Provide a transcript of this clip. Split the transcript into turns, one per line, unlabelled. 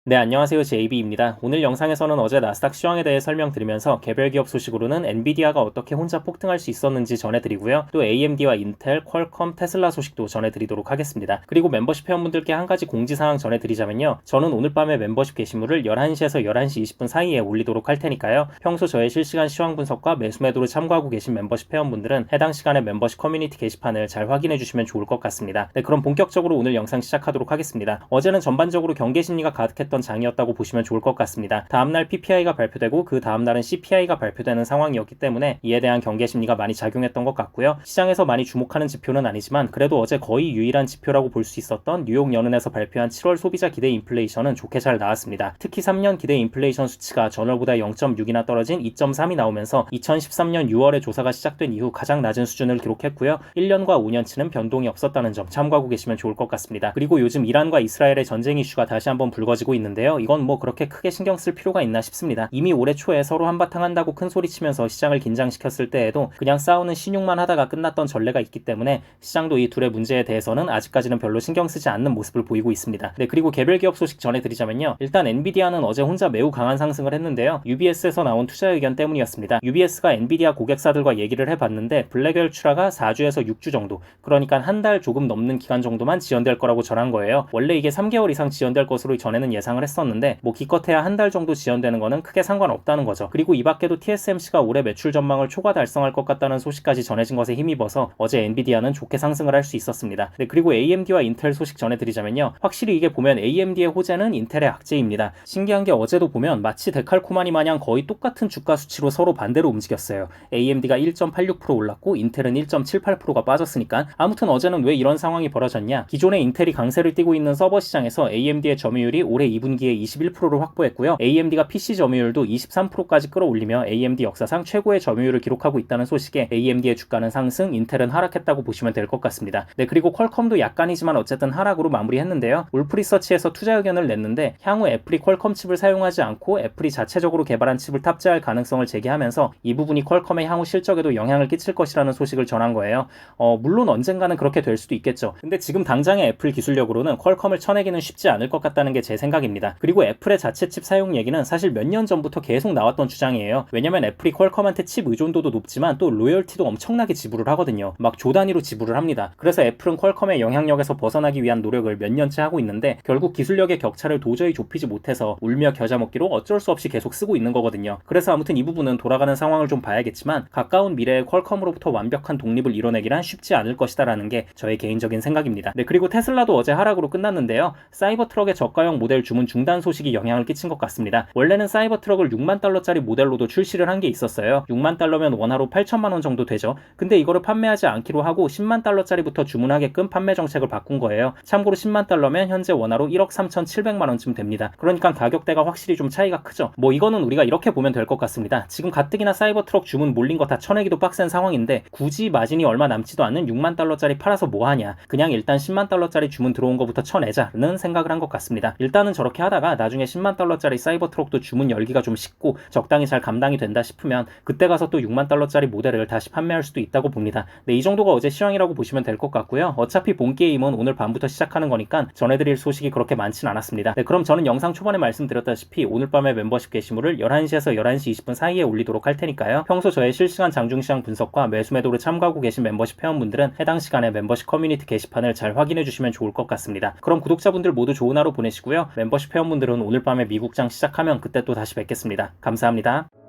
네, 안녕하세요. JB입니다. 오늘 영상에서는 어제 나스닥 시황에 대해 설명드리면서 개별 기업 소식으로는 엔비디아가 어떻게 혼자 폭등할 수 있었는지 전해드리고요. 또 AMD와 인텔, 퀄컴, 테슬라 소식도 전해드리도록 하겠습니다. 그리고 멤버십 회원분들께 한 가지 공지사항 전해드리자면요. 저는 오늘 밤에 멤버십 게시물을 11시에서 11시 20분 사이에 올리도록 할 테니까요. 평소 저의 실시간 시황 분석과 매수 매도를 참고하고 계신 멤버십 회원분들은 해당 시간에 멤버십 커뮤니티 게시판을 잘 확인해 주시면 좋을 것 같습니다. 네, 그럼 본격적으로 오늘 영상 시작하도록 하겠습니다. 어제는 전반적으로 경계 심리가 가득했던 장이었다고 보시면 좋을 것 같습니다. 다음날 PPI가 발표되고 그 다음날은 CPI가 발표되는 상황이었기 때문에 이에 대한 경계 심리가 많이 작용했던 것 같고요. 시장에서 많이 주목하는 지표는 아니지만 그래도 어제 거의 유일한 지표라고 볼 수 있었던 뉴욕 연은에서 발표한 7월 소비자 기대 인플레이션은 좋게 잘 나왔습니다. 특히 3년 기대 인플레이션 수치가 전월보다 0.6이나 떨어진 2.3이 나오면서 2013년 6월에 조사가 시작된 이후 가장 낮은 수준을 기록했고요. 1년과 5년치는 변동이 없었다는 점 참고하고 계시면 좋을 것 같습니다. 그리고 요즘 이란과 이스라엘의 전쟁 이슈가 다시 한번 불거지고 있는데요. 이건 뭐 그렇게 크게 신경 쓸 필요가 있나 싶습니다. 이미 올해 초에 서로 한바탕 한다고 큰 소리 치면서 시장을 긴장시켰을 때에도 그냥 싸우는 신용만 하다가 끝났던 전례가 있기 때문에 시장도 이 둘의 문제에 대해서는 아직까지는 별로 신경 쓰지 않는 모습을 보이고 있습니다. 네, 그리고 개별 기업 소식 전해드리자면요. 일단 엔비디아는 어제 혼자 매우 강한 상승을 했는데요. UBS에서 나온 투자 의견 때문이었습니다. UBS가 엔비디아 고객사들과 얘기를 해봤는데 블랙웰 출하가 4주에서 6주 정도, 그러니까 한 달 조금 넘는 기간 정도만 지연될 거라고 전한 거예요. 원래 이게 3개월 이상 지연될 것으로 전에는 예상을 했었는데 뭐 기껏해야 한 달 정도 지연되는 거는 크게 상관없다는 거죠. 그리고 이 밖에도 TSMC가 올해 매출 전망을 초과 달성할 것 같다는 소식까지 전해진 것에 힘입어서 어제 엔비디아는 좋게 상승을 할 수 있었습니다. 네, 그리고 AMD와 인텔 소식 전해드리자면요. 확실히 이게 보면 AMD의 호재는 인텔의 악재입니다. 신기한 게 어제도 보면 마치 데칼코마니 마냥 거의 똑같은 주가 수치로 서로 반대로 움직였어요. AMD가 1.86% 올랐고 인텔은 1.78%가 빠졌으니까. 아무튼 어제는 왜 이런 상황이 벌어졌냐. 기존에 인텔이 강세를 띠고 있는 서버 시장에서 AMD의 점유율이 올해 2분기에 21%를 확보했고요. AMD가 PC 점유율도 23%까지 끌어올리며 AMD 역사상 최고의 점유율을 기록하고 있다는 소식에 AMD의 주가는 상승, 인텔은 하락했다고 보시면 될 것 같습니다. 네, 그리고 퀄컴도 약간이지만 어쨌든 하락으로 마무리했는데요. 울프리서치에서 투자 의견을 냈는데 향후 애플이 퀄컴 칩을 사용하지 않고 애플이 자체적으로 개발한 칩을 탑재할 가능성을 제기하면서 이 부분이 퀄컴의 향후 실적에도 영향을 끼칠 것이라는 소식을 전한 거예요. 물론 언젠가는 그렇게 될 수도 있겠죠. 근데 지금 당장의 애플 기술력으로는 퀄컴을 쳐내기는 쉽지 않을 것 같다는 게 제 생각입니다. 그리고 애플의 자체 칩 사용 얘기는 사실 몇 년 전부터 계속 나왔던 주장이에요. 왜냐면 애플이 퀄컴한테 칩 의존도도 높지만 또 로열티도 엄청나게 지불을 하거든요. 막 조 단위로 지불을 합니다. 그래서 애플은 퀄컴의 영향력에서 벗어나기 위한 노력을 몇 년째 하고 있는데 결국 기술력의 격차를 도저히 좁히지 못해서 울며 겨자 먹기로 어쩔 수 없이 계속 쓰고 있는 거거든요. 그래서 아무튼 이 부분은 돌아가는 상황을 좀 봐야겠지만 가까운 미래에 퀄컴으로부터 완벽한 독립을 이뤄내기란 쉽지 않을 것이다라는 게 저의 개인적인 생각입니다. 네, 그리고 테슬라도 어제 하락으로 끝났는데요. 사이버트럭의 저가형 모델 주문 중단 소식이 영향을 끼친 것 같습니다. 원래는 사이버트럭을 6만 달러짜리 모델로도 출시를 한 게 있었어요. 6만 달러면 원화로 8천만 원 정도 되죠. 근데 이거를 판매하지 않기로 하고 10만 달러짜리부터 주문하게끔 판매 정책을 바꾼 거예요. 참고로 10만 달러면 현재 원화로 1억 3,700만 원쯤 됩니다. 그러니까 가격대가 확실히 좀 차이가 크죠. 뭐 이거는 우리가 이렇게 보면 될 것 같습니다. 지금 가뜩이나 사이버트럭 주문 몰린 거 다 쳐내기도 빡센 상황인데 굳이 마진이 얼마 남지도 않는 6만 달러짜리 팔아서 뭐하냐. 그냥 일단 10만 달러짜리 주문 들어온 거부터 쳐내자는 생각을 한 것 같습니다. 일단은 저렇게 하다가 나중에 10만 달러짜리 사이버트럭도 주문 열기가 좀 식고 적당히 잘 감당이 된다 싶으면 그때 가서 또 6만 달러짜리 모델을 다시 판매할 수도 있다고 봅니다. 네, 이 정도가 어제 시황이라고 보시면 될 것 같고요. 어차피 본 게임은 오늘 밤부터 시작하는 거니까 전해드릴 소식이 그렇게 많진 않았습니다. 네, 그럼 저는 영상 초반에 말씀드렸다시피 오늘 밤에 멤버십 게시물을 11시에서 11시 20분 사이에 올리도록 할 테니까요. 평소 저의 실시간 장중시장 분석과 매수 매도를 참고하고 계신 멤버십 회원분들은 해당 시간에 멤버십 커뮤니티 게시판을 잘 확인해 주시면 좋을 것 같습니다. 그럼 구독자분들 모두 좋은 하루 보내시고요. 멤버십 회원분들은 오늘 밤에 미국장 시작하면 그때 또 다시 뵙겠습니다. 감사합니다.